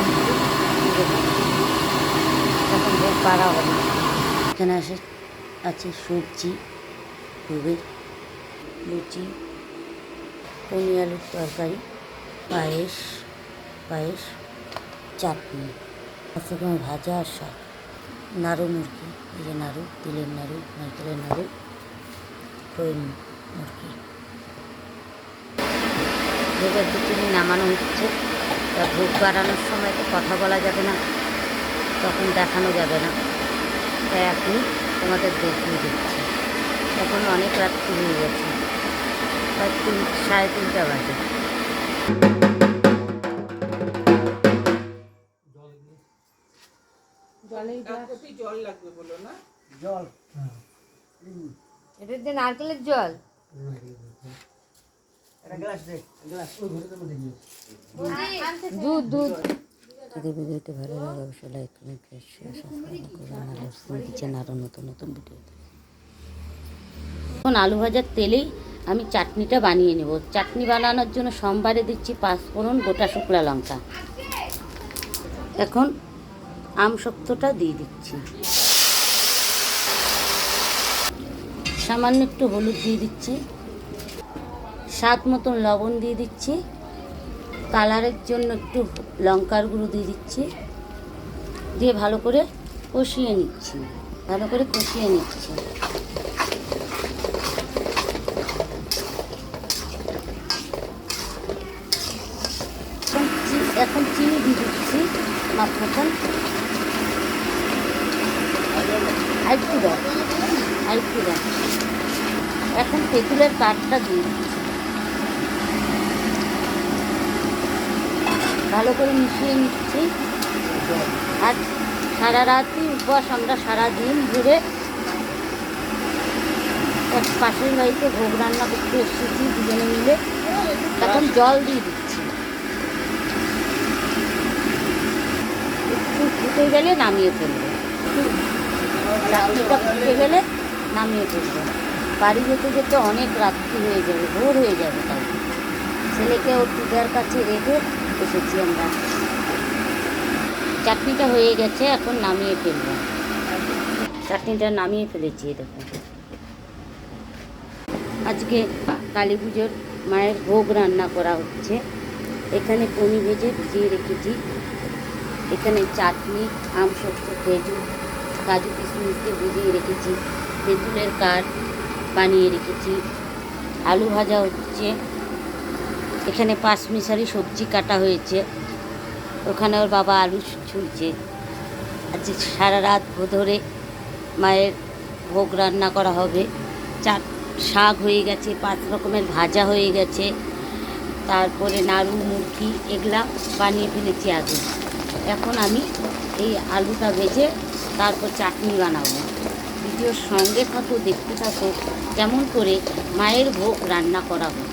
Complete এখন ভোগ বাড়া হবে। এখানে আছে সবজি, ভোগের লুচি, পনির আলুর তরকারি, পায়েস, চাটনি, আছে কোনো ভাজা আর শাক, নাড়ু মুরগি, এই যে নাড়ু, তিলের নাড়ু, নারকেলের নাড়ু, খৈল মুরগি। ভোগের খিচুড়ি নামানো হচ্ছে। তা ভোগ বাড়ানোর সময় তো কথা বলা যাবে না, তখন দেখানো যাবে না, তাই এখন তোমাদের দেখিয়ে দিচ্ছি। এখন অনেক রাত্রি হয়ে গেছে, প্রায় 3:30 বাজে। জল লাগবে বলো না? জল, এটা যে নারকেলের জল, দুধ। যদি ভিডিওটি ভালো লাগে অবশ্যই লাইক কমেন্ট শেয়ার সাবস্ক্রাইব করুন। কিচেন আরও নতুন ভিডিও। এখন আলু ভাজার তেলেই আমি চাটনিটা বানিয়ে নেব। চাটনি বানানোর জন্য সোমবারে দিচ্ছি 5 ফোড়ন, গোটা শুকনো লঙ্কা। এখন আমসত্ত্বটা দিয়ে দিচ্ছি, সামান্য একটু হলুদ দিয়ে দিচ্ছি, স্বাদ মতন লবণ দিয়ে দিচ্ছি, কালারের জন্য একটু লঙ্কার গুঁড়ো দিয়ে দিচ্ছি, দিয়ে ভালো করে কষিয়ে নিচ্ছি। এখন চিনি দিয়ে দিচ্ছি মাছ মতন, আরেকটু দাও। এখন তেঁতুলের কাঠটা দিয়ে দিচ্ছি, ভালো করে মিশিয়ে নিচ্ছি। আর সারা রাতই উপবাস, আমরা সারাদিন ধরে এক পাশের বাড়িতে ভোগ রান্না করতে এসেছি দুজনে মিলে। এখন জল দিয়ে দিচ্ছি, একটু ফুটে গেলে নামিয়ে ফেলবো। চাটনিটা ফুটে গেলে নামিয়ে ফেলবো। বাড়ি যেতে যেতে অনেক রাত্রি হয়ে যাবে, ভোর হয়ে যাবে। তাই ছেলেকে ওর দিদার কাছে রেখে এসেছি আমরা। চাটনিটা হয়ে গেছে, এখন নামিয়ে ফেলবো। চাটনিটা নামিয়ে ফেলেছি। দেখুন, আজকে কালী পুজোর মায়ের ভোগ রান্না করা হচ্ছে। এখানে পনির ভিজিয়ে রেখেছি, এখানে চাটনি, আমসত্ত্ব, কাজু কিশমিশ দিয়ে ভিজিয়ে রেখেছি, তেঁতুলের কাঠ বানিয়ে রেখেছি, আলু ভাজা হচ্ছে, এখানে 5 মিশালি সবজি কাটা হয়েছে, ওখানে ওর বাবা আলু ছুলছে। আজকে সারা রাত ধরে মায়ের ভোগ রান্না করা হবে। শাক হয়ে গেছে, 5 রকমের ভাজা হয়ে গেছে, তারপরে নাড়ু, মুরগি এগুলা বানিয়ে ফেলেছি আগে। এখন আমি এই আলুটা ভেজে তারপর চাটনি বানাবো। ভিডিওর সঙ্গে থাকো, দেখতে থাকো কেমন করে মায়ের ভোগ রান্না করা হবে।